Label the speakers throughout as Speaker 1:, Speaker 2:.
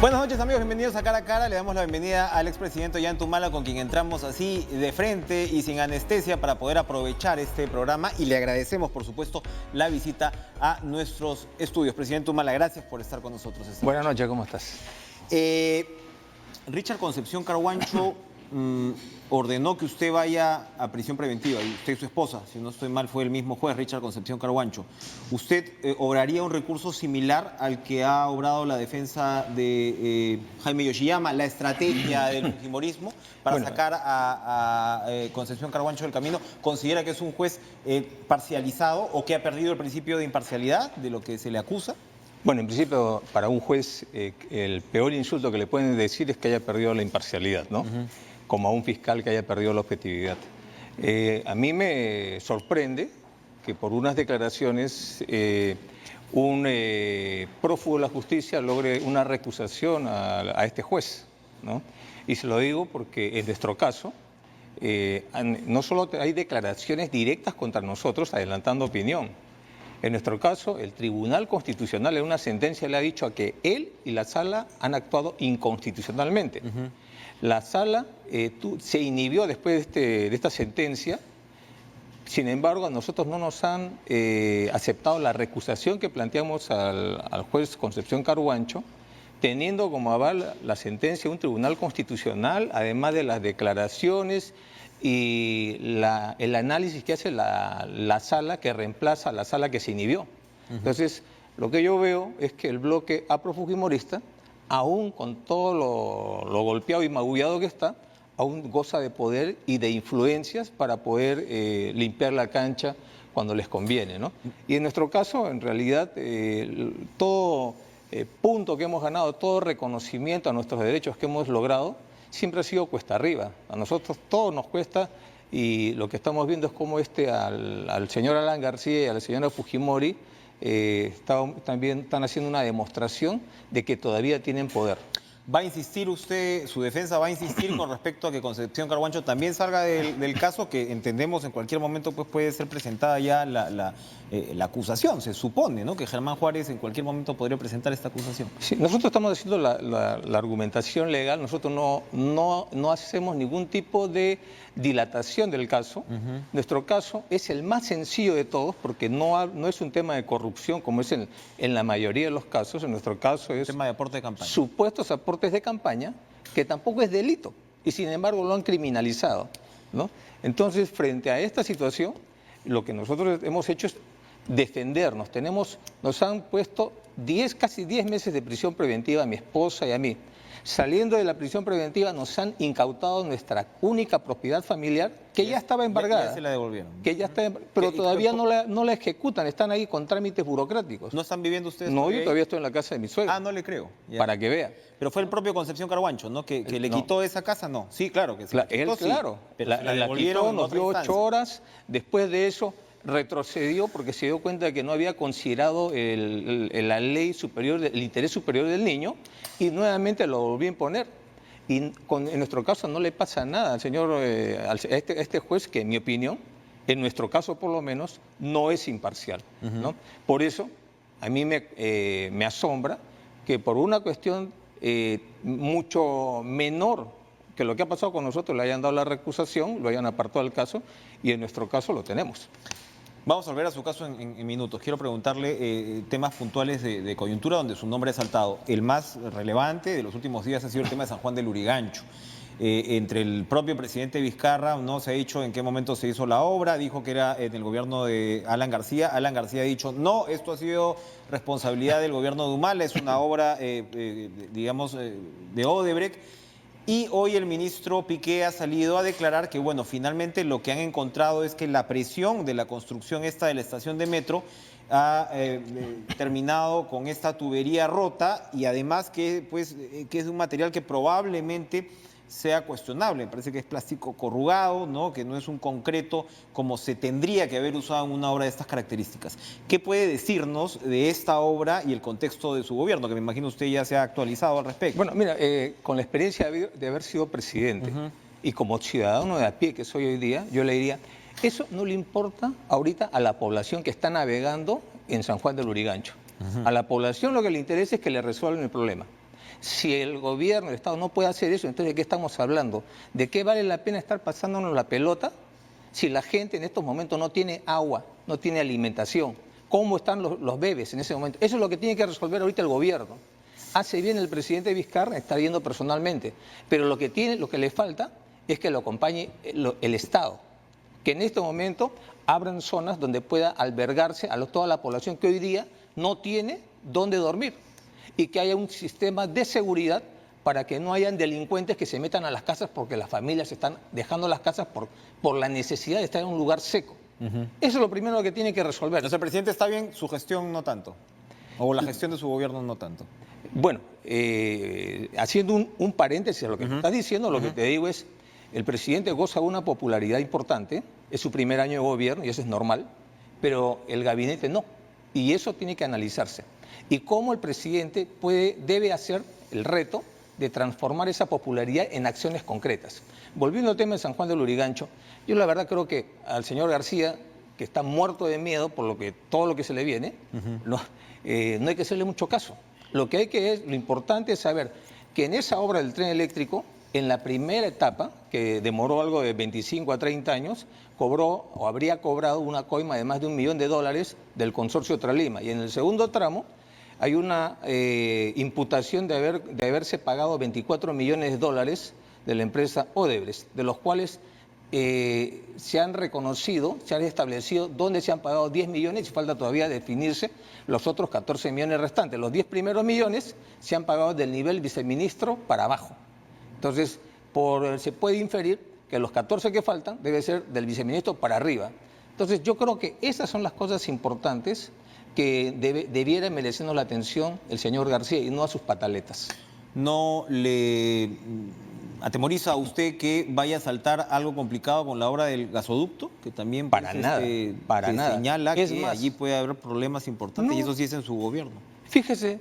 Speaker 1: Buenas noches, amigos, bienvenidos a Cara a Cara. Le damos la bienvenida al expresidente Ollanta Humala, con quien entramos así de frente y sin anestesia para poder aprovechar este programa, y le agradecemos, por supuesto, la visita a nuestros estudios. Presidente Humala, gracias por estar con nosotros.
Speaker 2: Buenas noches, ¿cómo estás?
Speaker 1: Richard Concepción Carhuancho ordenó que usted vaya a prisión preventiva, y usted y su esposa, si no estoy mal, fue el mismo juez, Richard Concepción Carhuancho. ¿Usted obraría un recurso similar al que ha obrado la defensa de Jaime Yoshiyama, la estrategia del fujimorismo, para sacar a Concepción Carhuancho del camino? ¿Considera que es un juez parcializado o que ha perdido el principio de imparcialidad de lo que se le acusa?
Speaker 2: Bueno, en principio, para un juez, el peor insulto que le pueden decir es que haya perdido la imparcialidad, ¿no? Como a un fiscal que haya perdido la objetividad. A mí me sorprende que por unas declaraciones un prófugo de la justicia logre una recusación a este juez, ¿no? Y se lo digo porque en nuestro caso, no solo hay declaraciones directas contra nosotros adelantando opinión. En nuestro caso, el Tribunal Constitucional en una sentencia le ha dicho a que él y la Sala han actuado inconstitucionalmente. La Sala se inhibió después de esta sentencia. Sin embargo, a nosotros no nos han aceptado la recusación que planteamos al juez Concepción Carhuancho, teniendo como aval la sentencia de un Tribunal Constitucional, además de las declaraciones y el análisis que hace la Sala, que reemplaza a la Sala que se inhibió. Entonces, lo que yo veo es que el bloque aprofujimorista, aún con todo lo golpeado y magullado que está, aún goza de poder y de influencias para poder limpiar la cancha cuando les conviene, ¿no? Y en nuestro caso, en realidad, todo punto que hemos ganado, todo reconocimiento a nuestros derechos que hemos logrado, siempre ha sido cuesta arriba. A nosotros todo nos cuesta, y lo que estamos viendo es cómo al señor Alan García y a la señora Fujimori también están haciendo una demostración de que todavía tienen poder.
Speaker 1: ¿Va a insistir usted, su defensa va a insistir con respecto a que Concepción Carhuancho también salga del caso, que entendemos en cualquier momento pues puede ser presentada ya la acusación? Se supone, ¿no?, que Germán Juárez en cualquier momento podría presentar esta acusación.
Speaker 2: Sí, nosotros estamos haciendo la argumentación legal. Nosotros no hacemos ningún tipo de dilatación del caso. Nuestro caso es el más sencillo de todos, porque no es un tema de corrupción como es en la mayoría de los casos. En nuestro caso es
Speaker 1: tema de aporte de campaña.
Speaker 2: Supuestos aportes de campaña, que tampoco es delito, y sin embargo lo han criminalizado, ¿no? Entonces, frente a esta situación, lo que nosotros hemos hecho es defendernos. Nos han puesto casi 10 meses de prisión preventiva a mi esposa y a mí. Saliendo de la prisión preventiva nos han incautado nuestra única propiedad familiar, que ya estaba embargada.
Speaker 1: Ya se la devolvieron.
Speaker 2: Que ya está, pero todavía no la ejecutan, están ahí con trámites burocráticos.
Speaker 1: ¿No están viviendo ustedes?
Speaker 2: No, yo todavía estoy en la casa de mi suegra.
Speaker 1: Ah, no le creo. Ya.
Speaker 2: Para que vea.
Speaker 1: Pero fue el propio Concepción Carhuancho, ¿no?, que le quitó esa casa, ¿no? Sí, claro que sí.
Speaker 2: Él, claro.
Speaker 1: Pero
Speaker 2: la quitó, nos dio 8 horas. Después de eso retrocedió porque se dio cuenta de que no había considerado la ley superior, el interés superior del niño, y nuevamente lo volvió a imponer. Y en nuestro caso no le pasa nada al señor, este juez, que en mi opinión, en nuestro caso por lo menos, no es imparcial, ¿no? Por eso a mí me asombra que por una cuestión mucho menor que lo que ha pasado con nosotros le hayan dado la recusación, lo hayan apartado del caso, y en nuestro caso lo tenemos.
Speaker 1: Vamos a volver a su caso en minutos. Quiero preguntarle temas puntuales de coyuntura donde su nombre ha saltado. El más relevante de los últimos días ha sido el tema de San Juan del Lurigancho. Entre el propio presidente Vizcarra no se ha dicho en qué momento se hizo la obra, dijo que era en el gobierno de Alan García. Alan García ha dicho, no, esto ha sido responsabilidad del gobierno de Humala, es una obra, digamos, de Odebrecht. Y hoy el ministro Piqué ha salido a declarar que, bueno, finalmente lo que han encontrado es que la presión de la construcción esta de la estación de metro ha terminado con esta tubería rota, y además que es un material que probablemente sea cuestionable. Me parece que es plástico corrugado, ¿no?, que no es un concreto como se tendría que haber usado en una obra de estas características. ¿Qué puede decirnos de esta obra y el contexto de su gobierno, que me imagino usted ya se ha actualizado al respecto?
Speaker 2: Bueno, mira, con la experiencia de haber sido presidente y como ciudadano de a pie que soy hoy día, yo le diría, eso no le importa ahorita a la población que está navegando en San Juan del Lurigancho. A la población lo que le interesa es que le resuelvan el problema. Si el gobierno, el Estado no puede hacer eso, entonces ¿de qué estamos hablando? ¿De qué vale la pena estar pasándonos la pelota si la gente en estos momentos no tiene agua, no tiene alimentación? ¿Cómo están los bebés en ese momento? Eso es lo que tiene que resolver ahorita el gobierno. Hace bien el presidente Vizcarra, está yendo personalmente, pero lo que le falta es que lo acompañe el Estado, que en este momento abran zonas donde pueda albergarse a toda la población que hoy día no tiene dónde dormir, y que haya un sistema de seguridad para que no hayan delincuentes que se metan a las casas porque las familias están dejando las casas por la necesidad de estar en un lugar seco. Eso es lo primero que tiene que resolver.
Speaker 1: Entonces, el presidente está bien, su gestión no tanto. O la gestión de su gobierno no tanto.
Speaker 2: Bueno, haciendo un paréntesis a lo que me estás diciendo, lo que te digo es, el presidente goza de una popularidad importante, es su primer año de gobierno y eso es normal, pero el gabinete no, y eso tiene que analizarse. Y cómo el presidente debe hacer el reto de transformar esa popularidad en acciones concretas. Volviendo al tema de San Juan del Lurigancho, yo la verdad creo que al señor García, que está muerto de miedo por todo lo que se le viene, no hay que hacerle mucho caso. Lo importante es saber que en esa obra del tren eléctrico, en la primera etapa, que demoró algo de 25 a 30 años, cobró o habría cobrado una coima de más de $1 millón del consorcio Tralima. Y en el segundo tramo hay una imputación de haberse pagado $24 millones de la empresa Odebrecht, de los cuales se han reconocido, se han establecido dónde se han pagado 10 millones y falta todavía definirse los otros 14 millones restantes. Los 10 primeros millones se han pagado del nivel viceministro para abajo. Entonces, se puede inferir que los 14 que faltan debe ser del viceministro para arriba. Entonces, yo creo que esas son las cosas importantes que debiera merecernos la atención el señor García y no a sus pataletas.
Speaker 1: ¿No le atemoriza a usted que vaya a saltar algo complicado con la obra del gasoducto? Que también
Speaker 2: para nada.
Speaker 1: Señala es que allí puede haber problemas importantes y eso sí es en su gobierno.
Speaker 2: Fíjese,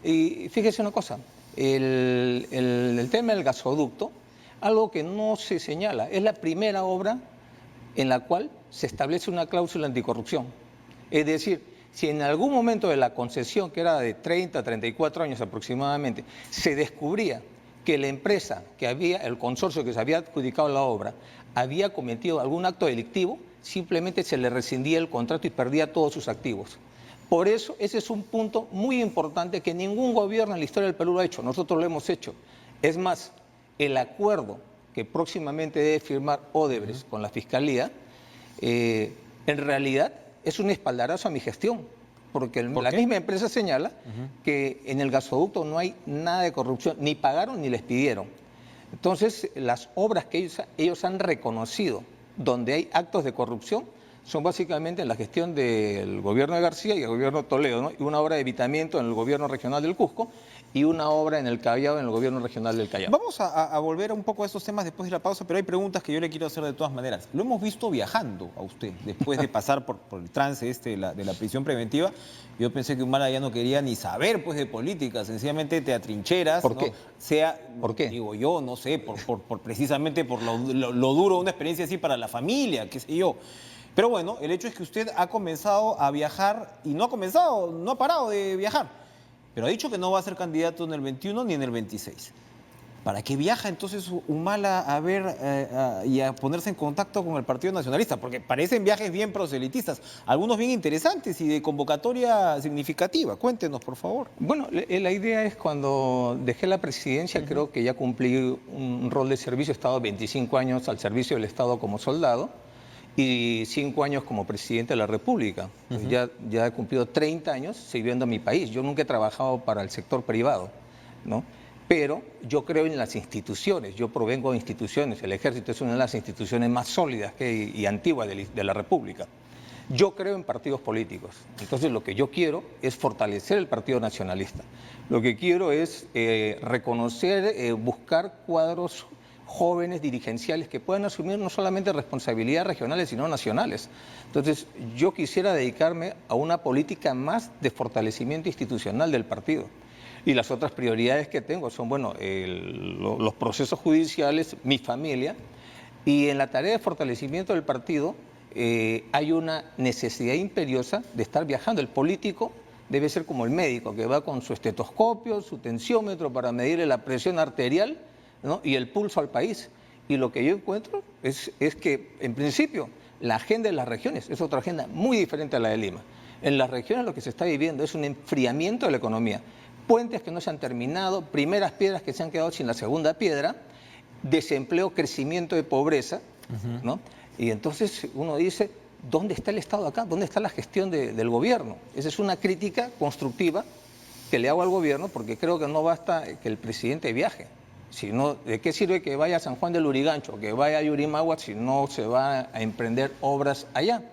Speaker 2: y fíjese una cosa, el tema del gasoducto, algo que no se señala, es la primera obra en la cual se establece una cláusula anticorrupción. Es decir, si en algún momento de la concesión, que era de 30 a 34 años aproximadamente, se descubría que la empresa, el consorcio que se había adjudicado la obra, había cometido algún acto delictivo, simplemente se le rescindía el contrato y perdía todos sus activos. Por eso, ese es un punto muy importante que ningún gobierno en la historia del Perú lo ha hecho, nosotros lo hemos hecho. Es más, el acuerdo que próximamente debe firmar Odebrecht con la Fiscalía, en realidad es un espaldarazo a mi gestión, porque la misma empresa señala que en el gasoducto no hay nada de corrupción, ni pagaron ni les pidieron. Entonces, las obras que ellos han reconocido donde hay actos de corrupción son básicamente en la gestión del gobierno de García y el gobierno de Toledo, ¿no? Y una obra de evitamiento en el gobierno regional del Cusco y una obra en el Callao, en el gobierno regional del Callao.
Speaker 1: Vamos a volver un poco a estos temas después de la pausa, pero hay preguntas que yo le quiero hacer de todas maneras. Lo hemos visto viajando a usted, después de pasar por el trance de la prisión preventiva. Yo pensé que Humala ya no quería ni saber pues de política, sencillamente te atrincheras.
Speaker 2: ¿Por qué?
Speaker 1: ¿Por qué? Digo yo, no sé, precisamente por lo duro de una experiencia así para la familia, qué sé yo. Pero bueno, el hecho es que usted ha comenzado a viajar y no ha parado de viajar. Pero ha dicho que no va a ser candidato en el 21 ni en el 26. ¿Para qué viaja entonces Humala a ver y a ponerse en contacto con el Partido Nacionalista? Porque parecen viajes bien proselitistas, algunos bien interesantes y de convocatoria significativa. Cuéntenos, por favor.
Speaker 2: Bueno, la idea es cuando dejé la presidencia, creo que ya cumplí un rol de servicio, he estado 25 años al servicio del Estado como soldado y 5 años como presidente de la República. Ya he cumplido 30 años sirviendo a mi país. Yo nunca he trabajado para el sector privado, ¿no? Pero yo creo en las instituciones, yo provengo de instituciones, el Ejército es una de las instituciones más sólidas y antiguas de la República. Yo creo en partidos políticos, entonces lo que yo quiero es fortalecer el Partido Nacionalista. Lo que quiero es reconocer, buscar cuadros jóvenes dirigenciales que puedan asumir no solamente responsabilidades regionales, sino nacionales. Entonces, yo quisiera dedicarme a una política más de fortalecimiento institucional del partido. Y las otras prioridades que tengo son, bueno, los procesos judiciales, mi familia, y en la tarea de fortalecimiento del partido hay una necesidad imperiosa de estar viajando. El político debe ser como el médico que va con su estetoscopio, su tensiómetro para medirle la presión arterial, ¿no? Y el pulso al país. Y lo que yo encuentro es que, en principio, la agenda de las regiones es otra agenda muy diferente a la de Lima. En las regiones lo que se está viviendo es un enfriamiento de la economía. Puentes que no se han terminado, primeras piedras que se han quedado sin la segunda piedra, desempleo, crecimiento de pobreza, ¿no? Y entonces uno dice, ¿dónde está el Estado acá? ¿Dónde está la gestión del gobierno? Esa es una crítica constructiva que le hago al gobierno, porque creo que no basta que el presidente viaje. Si no, ¿de qué sirve que vaya a San Juan del Lurigancho, que vaya a Yurimaguas si no se va a emprender obras allá?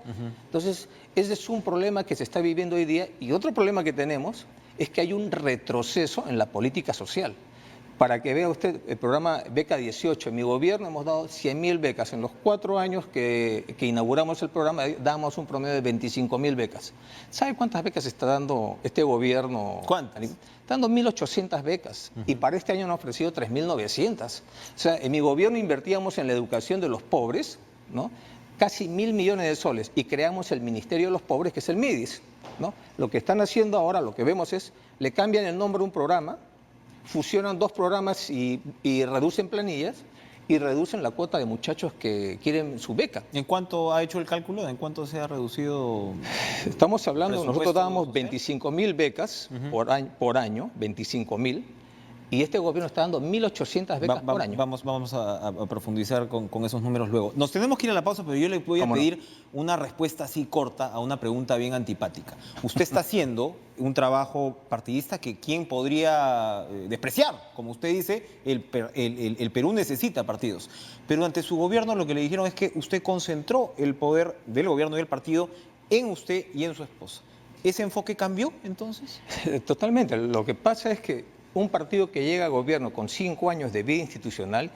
Speaker 2: Entonces, ese es un problema que se está viviendo hoy día. Y otro problema que tenemos es que hay un retroceso en la política social. Para que vea usted el programa Beca 18, en mi gobierno hemos dado 100.000 becas. En los 4 años que inauguramos el programa damos un promedio de 25.000 becas. ¿Sabe cuántas becas está dando este gobierno?
Speaker 1: ¿Cuántas?
Speaker 2: Está dando 1.800 becas y para este año han ofrecido 3.900. O sea, en mi gobierno invertíamos en la educación de los pobres, ¿no? Casi 1.000 millones de soles y creamos el Ministerio de los Pobres, que es el MIDIS, ¿no? Lo que están haciendo ahora, lo que vemos es, le cambian el nombre a un programa, fusionan 2 programas y reducen planillas y reducen la cuota de muchachos que quieren su beca.
Speaker 1: ¿En cuánto ha hecho el cálculo? ¿En cuánto se ha reducido?
Speaker 2: Estamos hablando, nosotros dábamos
Speaker 1: social?
Speaker 2: 25.000 becas por año, 25.000, y este gobierno está dando 1.800 becas por año.
Speaker 1: Vamos a profundizar con esos números luego. Nos tenemos que ir a la pausa, pero yo le voy a pedir una respuesta así corta a una pregunta bien antipática. Usted está haciendo un trabajo partidista que quién podría despreciar. Como usted dice, el Perú necesita partidos. Pero ante su gobierno lo que le dijeron es que usted concentró el poder del gobierno y del partido en usted y en su esposa. ¿Ese enfoque cambió entonces?
Speaker 2: Totalmente. Lo que pasa es que un partido que llega a gobierno con 5 años de vida institucional,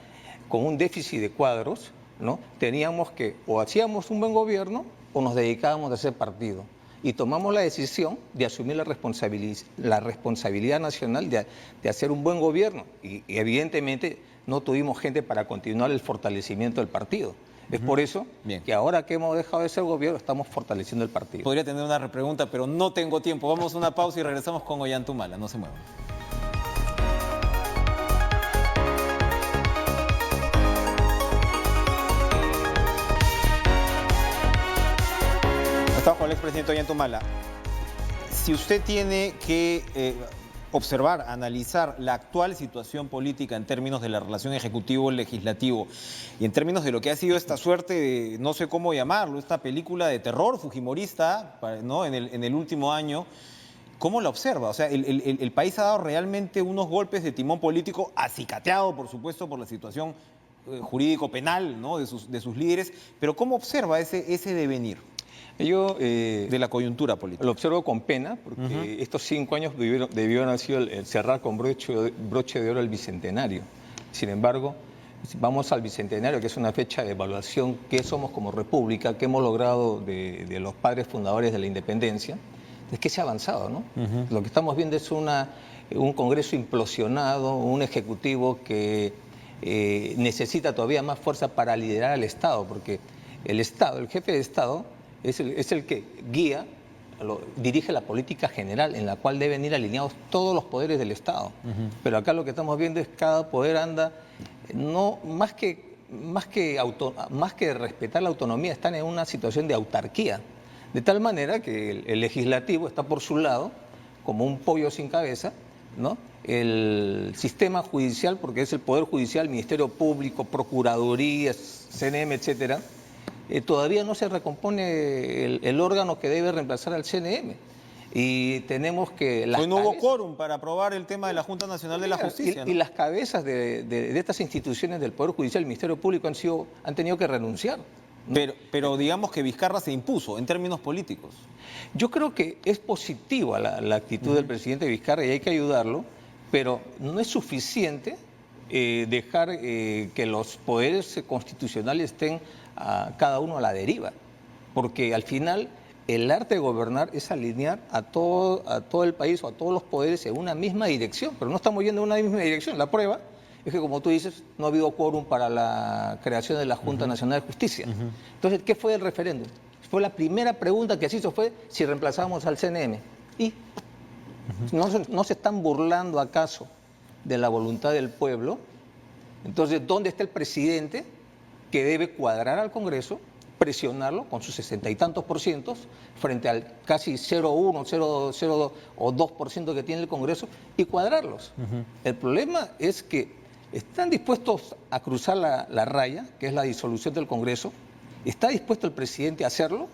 Speaker 2: con un déficit de cuadros, ¿no? Teníamos que o hacíamos un buen gobierno o nos dedicábamos a hacer partido. Y tomamos la decisión de asumir la responsabilidad nacional de hacer un buen gobierno. Y evidentemente no tuvimos gente para continuar el fortalecimiento del partido. Es por eso que ahora que hemos dejado de ser gobierno estamos fortaleciendo el partido.
Speaker 1: Podría tener una repregunta, pero no tengo tiempo. Vamos a una pausa y regresamos con Ollantumala. No se muevan. Estamos con el expresidente Ollantumala. Si usted tiene que observar, analizar la actual situación política en términos de la relación ejecutivo-legislativo y en términos de lo que ha sido esta suerte de, no sé cómo llamarlo, esta película de terror fujimorista, ¿no? en el último año, ¿cómo la observa? O sea, el país ha dado realmente unos golpes de timón político, acicateado, por supuesto, por la situación jurídico-penal, ¿no? de sus líderes, pero ¿cómo observa ese devenir?
Speaker 2: Yo
Speaker 1: de la coyuntura política.
Speaker 2: Lo observo con pena, porque estos 5 años debieron haber sido el cerrar con broche de oro el Bicentenario. Sin embargo, vamos al Bicentenario, que es una fecha de evaluación, qué somos como república, qué hemos logrado de los padres fundadores de la independencia, es que se ha avanzado, ¿no? Lo que estamos viendo es un Congreso implosionado, un Ejecutivo que necesita todavía más fuerza para liderar al Estado, porque el Estado, el jefe de Estado, es el que guía, dirige la política general en la cual deben ir alineados todos los poderes del Estado. Pero acá lo que estamos viendo es que cada poder anda, más que respetar la autonomía, están en una situación de autarquía. De tal manera que el legislativo está por su lado, como un pollo sin cabeza, ¿no? El sistema judicial, porque es el Poder Judicial, Ministerio Público, Procuradurías, CNM, etcétera, todavía no se recompone el órgano que debe reemplazar al CNM. Y tenemos que...
Speaker 1: Hoy no hubo quórum para aprobar el tema de la Junta Nacional de la Justicia.
Speaker 2: Y las cabezas de estas instituciones del Poder Judicial, el Ministerio Público, han tenido que renunciar, ¿no?
Speaker 1: Pero digamos que Vizcarra se impuso en términos políticos.
Speaker 2: Yo creo que es positiva la actitud del presidente Vizcarra y hay que ayudarlo, pero no es suficiente dejar que los poderes constitucionales estén cada uno a la deriva, porque al final el arte de gobernar es alinear a todo el país o a todos los poderes en una misma dirección, pero no estamos yendo en una misma dirección. La prueba es que, como tú dices, no ha habido quórum para la creación de la Junta Nacional de Justicia. Entonces, ¿qué fue el referéndum? La primera pregunta que se hizo fue si reemplazábamos al CNM. Y ¿No se están burlando acaso de la voluntad del pueblo? Entonces, ¿dónde está el presidente que debe cuadrar al Congreso, presionarlo con sus 60 y tantos por cientos frente al casi 0,1, 0,02 o 2% que tiene el Congreso y cuadrarlos? El problema es que están dispuestos a cruzar la raya, que es la disolución del Congreso. ¿Está dispuesto el presidente a hacerlo?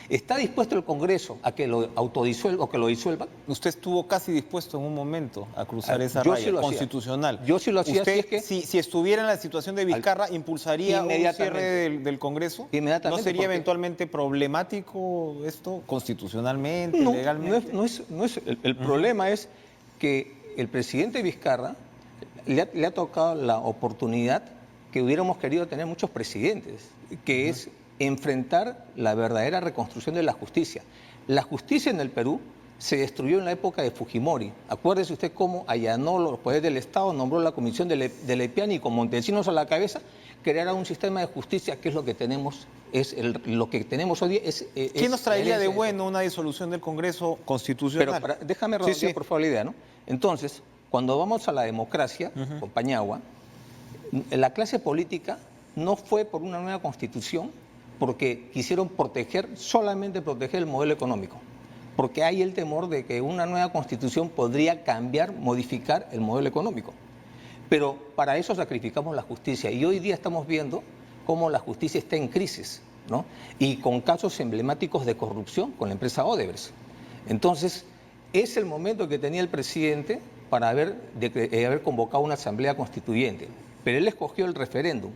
Speaker 2: ¿Está dispuesto el Congreso a que lo autodisuelva o que lo disuelva?
Speaker 1: Usted estuvo casi dispuesto en un momento a cruzar esa
Speaker 2: Yo
Speaker 1: raya
Speaker 2: sí lo hacía.
Speaker 1: constitucional.
Speaker 2: Yo sí lo hacía.
Speaker 1: ¿Usted,
Speaker 2: Si es que-
Speaker 1: si estuviera en la situación de Vizcarra, impulsaría un cierre del Congreso?
Speaker 2: Inmediatamente,
Speaker 1: ¿No sería
Speaker 2: porque-
Speaker 1: eventualmente problemático esto constitucionalmente,
Speaker 2: No,
Speaker 1: legalmente?
Speaker 2: el problema es que el presidente Vizcarra le ha tocado la oportunidad que hubiéramos querido tener muchos presidentes, que es enfrentar la verdadera reconstrucción de la justicia. La justicia en el Perú se destruyó en la época de Fujimori. Acuérdese usted cómo allanó los poderes del Estado, nombró la comisión de Lepiani y con Montesinos a la cabeza crearon un sistema de justicia que es lo que tenemos, lo que tenemos hoy día.
Speaker 1: ¿Qué nos traería de
Speaker 2: herencia
Speaker 1: bueno una disolución del Congreso constitucional?
Speaker 2: Pero déjame redondear,
Speaker 1: sí.
Speaker 2: por favor, la idea, ¿no? Entonces, cuando vamos a la democracia, con Pañagua, la clase política no fue por una nueva constitución porque quisieron solamente proteger el modelo económico, porque hay el temor de que una nueva constitución podría cambiar, modificar el modelo económico. Pero para eso sacrificamos la justicia y hoy día estamos viendo cómo la justicia está en crisis, ¿no? Y con casos emblemáticos de corrupción con la empresa Odebrecht. Entonces, es el momento que tenía el presidente para haber convocado una asamblea constituyente, pero él escogió el referéndum.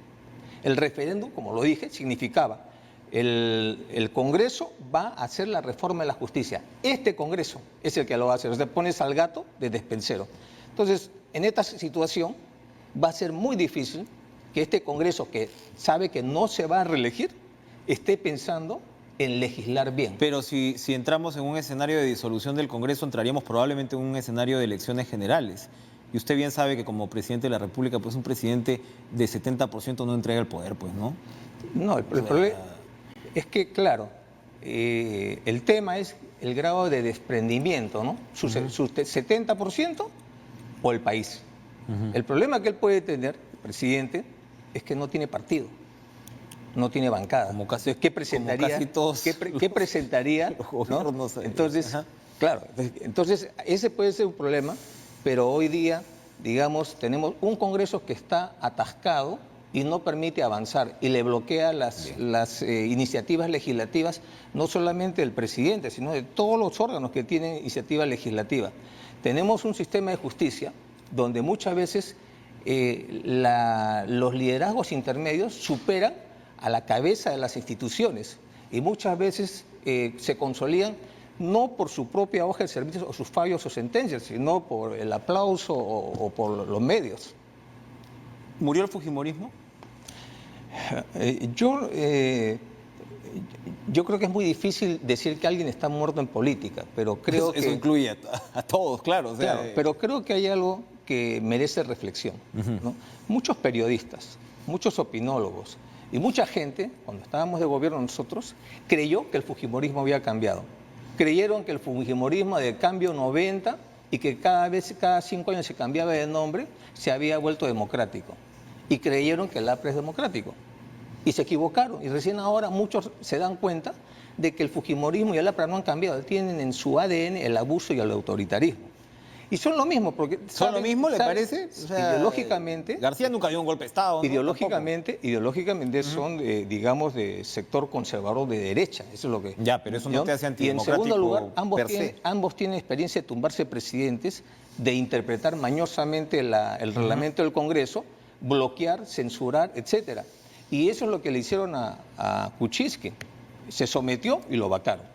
Speaker 2: El referéndum, como lo dije, significaba el Congreso va a hacer la reforma de la justicia. Este Congreso es el que lo va a hacer. O sea, pones al gato de despensero. Entonces, en esta situación va a ser muy difícil que este Congreso, que sabe que no se va a reelegir, esté pensando en legislar bien.
Speaker 1: Pero si entramos en un escenario de disolución del Congreso, entraríamos probablemente en un escenario de elecciones generales. Y usted bien sabe que como presidente de la República, pues un presidente de 70% no entrega el poder, pues, ¿no?
Speaker 2: No, el problema es que, claro, el tema es el grado de desprendimiento, ¿no? Su 70% o el país. El problema que él puede tener, el presidente, es que no tiene partido, no tiene bancada.
Speaker 1: Como casi,
Speaker 2: Entonces, ¿qué presentaría?
Speaker 1: como casi todos
Speaker 2: ¿Qué presentaría?
Speaker 1: los gobiernos,
Speaker 2: ¿no? Entonces, claro, entonces ese puede ser un problema, pero hoy día, digamos, tenemos un Congreso que está atascado y no permite avanzar y le bloquea las iniciativas legislativas, no solamente del presidente, sino de todos los órganos que tienen iniciativa legislativa. Tenemos un sistema de justicia donde muchas veces los liderazgos intermedios superan a la cabeza de las instituciones y muchas veces se consolidan no por su propia hoja de servicios o sus fallos o sentencias, sino por el aplauso o por los medios.
Speaker 1: ¿Murió el fujimorismo?
Speaker 2: Yo creo que es muy difícil decir que alguien está muerto en política, pero creo que...
Speaker 1: Eso incluye a todos, claro. O sea,
Speaker 2: Claro, pero creo que hay algo que merece reflexión, ¿no? Muchos periodistas, muchos opinólogos y mucha gente, cuando estábamos de gobierno nosotros, creyó que el fujimorismo había cambiado. Creyeron que el fujimorismo de cambio 90 y que cada 5 años se cambiaba de nombre, se había vuelto democrático. Y creyeron que el APRA es democrático. Y se equivocaron. Y recién ahora muchos se dan cuenta de que el fujimorismo y el APRA no han cambiado. Tienen en su ADN el abuso y el autoritarismo. Y son lo mismo, porque...
Speaker 1: ¿Son lo mismo, le parece? O sea,
Speaker 2: ideológicamente...
Speaker 1: García nunca dio un golpe de Estado, ¿no?
Speaker 2: Ideológicamente son, digamos, de sector conservador de derecha. Eso es lo que...
Speaker 1: Ya, pero eso no te hace
Speaker 2: Y en
Speaker 1: antidemocrático
Speaker 2: segundo lugar,
Speaker 1: per se.
Speaker 2: ambos tienen experiencia de tumbarse presidentes, de interpretar mañosamente el reglamento del Congreso, bloquear, censurar, etcétera. Y eso es lo que le hicieron a Kuczynski. Se sometió y lo vacaron,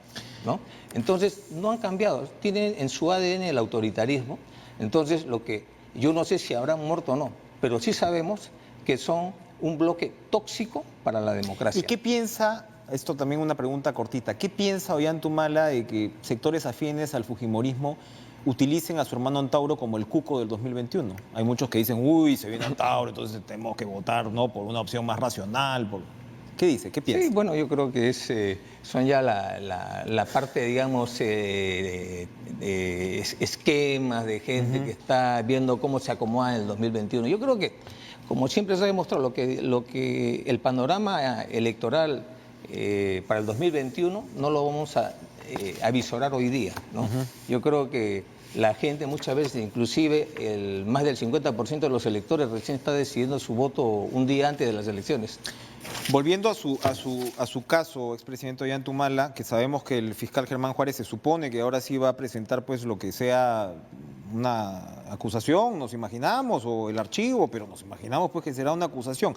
Speaker 2: ¿no? Entonces, no han cambiado, tienen en su ADN el autoritarismo. Entonces, yo no sé si habrán muerto o no, pero sí sabemos que son un bloque tóxico para la democracia.
Speaker 1: ¿Y qué piensa, esto también una pregunta cortita, qué piensa Ollanta de que sectores afines al fujimorismo utilicen a su hermano Antauro como el cuco del 2021? Hay muchos que dicen, uy, se viene Antauro, entonces tenemos que votar, ¿no?, por una opción más racional. ¿Qué dice? ¿Qué piensa?
Speaker 2: Sí, bueno, yo creo que son ya la parte, digamos, de esquemas de gente que está viendo cómo se acomoda en el 2021. Yo creo que, como siempre se ha demostrado, lo que el panorama electoral para el 2021 no lo vamos a avisorar hoy día, ¿no? Yo creo que la gente muchas veces, inclusive más del 50% de los electores recién está decidiendo su voto un día antes de las elecciones.
Speaker 1: Volviendo a su caso, expresidente Ollantumala, que sabemos que el fiscal Germán Juárez se supone que ahora sí va a presentar pues lo que sea una acusación, nos imaginamos, o el archivo, pero nos imaginamos pues que será una acusación.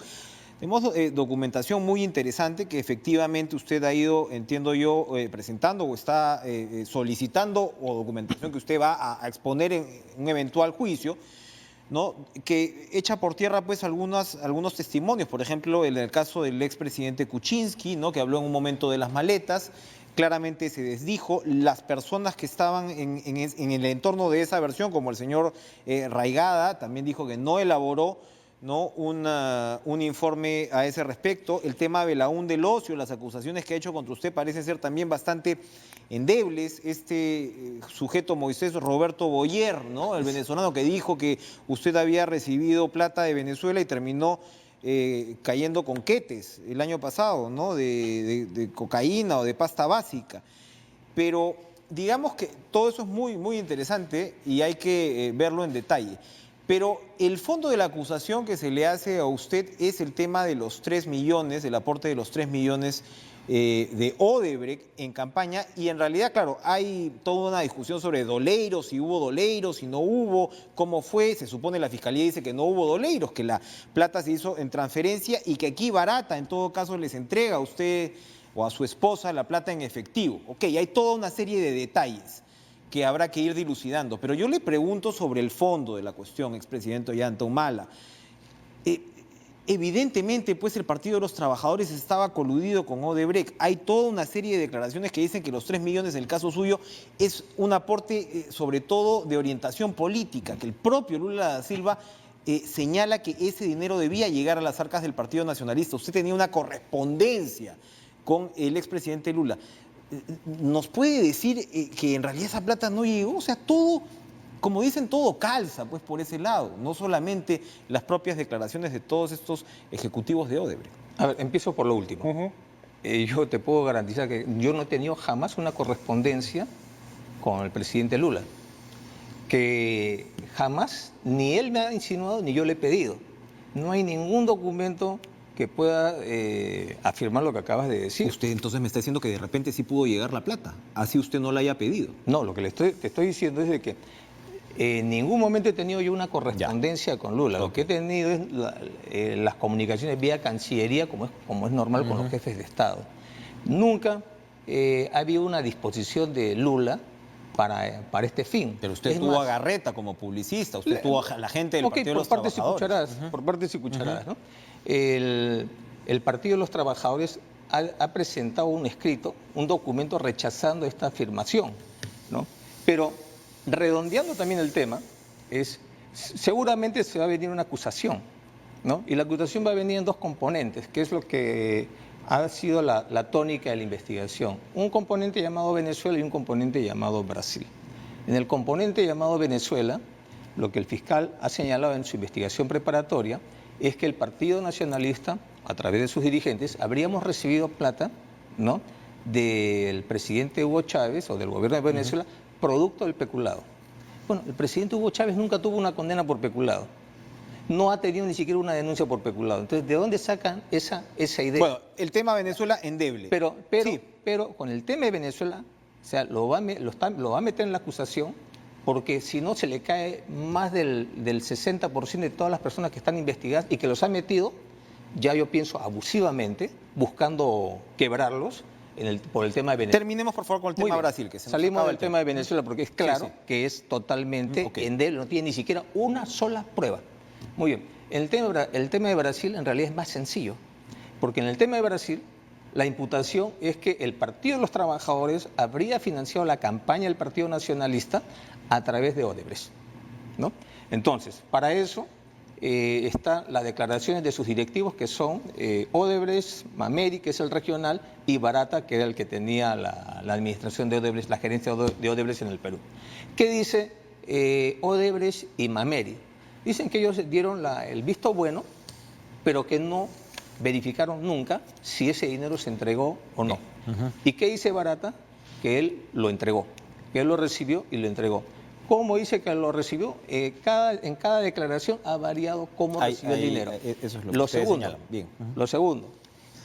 Speaker 1: Tenemos documentación muy interesante que efectivamente usted ha ido, entiendo yo, presentando o está solicitando, o documentación que usted va a exponer en un eventual juicio, ¿no? Que echa por tierra pues algunos testimonios, por ejemplo, en el caso del expresidente Kuczynski, ¿no? Que habló en un momento de las maletas, claramente se desdijo. Las personas que estaban en el entorno de esa versión, como el señor Raigada, también dijo que no elaboró, ¿no? un informe a ese respecto. El tema Belaún del Ocio, las acusaciones que ha hecho contra usted parecen ser también bastante endebles. Sujeto Moisés Roberto Boyer, ¿no? El venezolano que dijo que usted había recibido plata de Venezuela y terminó cayendo con quetes el año pasado, ¿no? De cocaína o de pasta básica. Pero digamos que todo eso es muy, muy interesante y hay que verlo en detalle. Pero el fondo de la acusación que se le hace a usted es el tema de los 3 millones, del aporte de los 3 millones de Odebrecht en campaña, y en realidad, claro, hay toda una discusión sobre doleiros, si hubo doleiros, si no hubo, cómo fue. Se supone, la Fiscalía dice que no hubo doleiros, que la plata se hizo en transferencia y que aquí Barata, en todo caso, les entrega a usted o a su esposa la plata en efectivo. Ok, hay toda una serie de detalles que habrá que ir dilucidando. Pero yo le pregunto sobre el fondo de la cuestión, expresidente Ollantumala. Evidentemente, pues el Partido de los Trabajadores estaba coludido con Odebrecht. Hay toda una serie de declaraciones que dicen que los 3 millones, en el caso suyo, es un aporte sobre todo de orientación política, que el propio Lula da Silva señala que ese dinero debía llegar a las arcas del Partido Nacionalista. Usted tenía una correspondencia con el expresidente Lula. ¿Nos puede decir que en realidad esa plata no llegó? O sea, todo, como dicen, todo calza pues por ese lado, no solamente las propias declaraciones de todos estos ejecutivos de Odebrecht.
Speaker 2: A ver, empiezo por lo último. Yo te puedo garantizar que yo no he tenido jamás una correspondencia con el presidente Lula, que jamás ni él me ha insinuado ni yo le he pedido. No hay ningún documento que pueda afirmar lo que acabas de decir.
Speaker 1: Usted entonces me está diciendo que de repente sí pudo llegar la plata, así usted no la haya pedido.
Speaker 2: No, lo que te estoy diciendo es de que en ningún momento he tenido yo una correspondencia con Lula. Lo que he tenido es las comunicaciones vía Cancillería, como es normal con los jefes de Estado. Nunca ha habido una disposición de Lula para este fin.
Speaker 1: Pero usted tuvo a Garreta como publicista, usted tuvo a la gente del Partido de los Trabajadores.
Speaker 2: Por partes y cucharadas, ¿no? El Partido de los Trabajadores ha presentado un escrito, un documento rechazando esta afirmación, ¿no? Pero redondeando también el tema, seguramente se va a venir una acusación, ¿no? Y la acusación va a venir en dos componentes, que es lo que ha sido la tónica de la investigación. Un componente llamado Venezuela y un componente llamado Brasil. En el componente llamado Venezuela, lo que el fiscal ha señalado en su investigación preparatoria es que el Partido Nacionalista, a través de sus dirigentes, habríamos recibido plata, ¿no?, del presidente Hugo Chávez o del gobierno de Venezuela, producto del peculado. Bueno, el presidente Hugo Chávez nunca tuvo una condena por peculado. No ha tenido ni siquiera una denuncia por peculado. Entonces, ¿de dónde sacan esa idea?
Speaker 1: Bueno, el tema Venezuela endeble.
Speaker 2: Pero con el tema de Venezuela, o sea, lo va a meter en la acusación, porque si no se le cae más del 60% de todas las personas que están investigadas y que los ha metido, ya yo pienso abusivamente, buscando quebrarlos por el tema de Venezuela.
Speaker 1: Terminemos por favor con el tema Brasil. Que
Speaker 2: salimos del tema de Venezuela porque es claro que es totalmente endeble, no tiene ni siquiera una sola prueba. Muy bien, el tema de Brasil en realidad es más sencillo, porque en el tema de Brasil la imputación es que el Partido de los Trabajadores habría financiado la campaña del Partido Nacionalista a través de Odebrecht, ¿no? Entonces, para eso, están las declaraciones de sus directivos, que son Odebrecht, Mameri, que es el regional, y Barata, que era el que tenía la administración de Odebrecht, la gerencia de Odebrecht en el Perú. ¿Qué dice Odebrecht y Mameri? Dicen que ellos dieron el visto bueno, pero que no verificaron nunca si ese dinero se entregó o no. ¿Y qué dice Barata? Que él lo entregó, que él lo recibió y lo entregó. ¿Cómo dice que lo recibió? En cada declaración ha variado cómo recibió el dinero.
Speaker 1: Eso es
Speaker 2: Lo segundo,
Speaker 1: señalan. Bien.
Speaker 2: Lo segundo,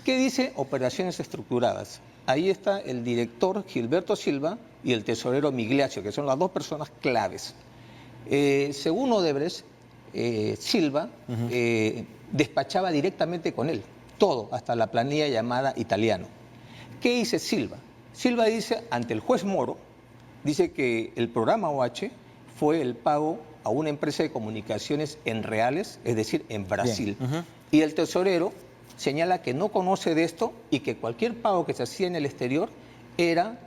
Speaker 2: ¿qué dice operaciones estructuradas? Ahí está el director Gilberto Silva y el tesorero Migliaccio, que son las dos personas claves. Según Odebrecht, Silva despachaba directamente con él, todo, hasta la planilla llamada italiano. ¿Qué dice Silva? Silva dice ante el juez Moro, dice que el programa OH fue el pago a una empresa de comunicaciones en reales, es decir, en Brasil. Y el tesorero señala que no conoce de esto y que cualquier pago que se hacía en el exterior era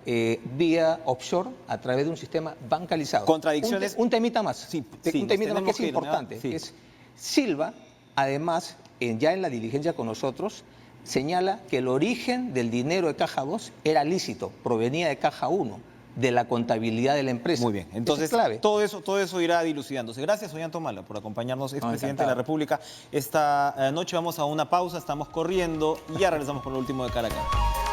Speaker 2: vía offshore a través de un sistema bancalizado.
Speaker 1: Contradicciones.
Speaker 2: Un temita más.
Speaker 1: Sí,
Speaker 2: un temita más que es importante.
Speaker 1: Sí.
Speaker 2: Es Silva, además, ya en la diligencia con nosotros, señala que el origen del dinero de Caja 2 era lícito, provenía de Caja 1, de la contabilidad de la empresa.
Speaker 1: Muy bien, entonces
Speaker 2: es clave.
Speaker 1: todo eso irá dilucidándose. Gracias, Ollanta Humala, por acompañarnos, expresidente de la República. Esta noche vamos a una pausa, estamos corriendo y ya regresamos con lo último de Cara a Cara.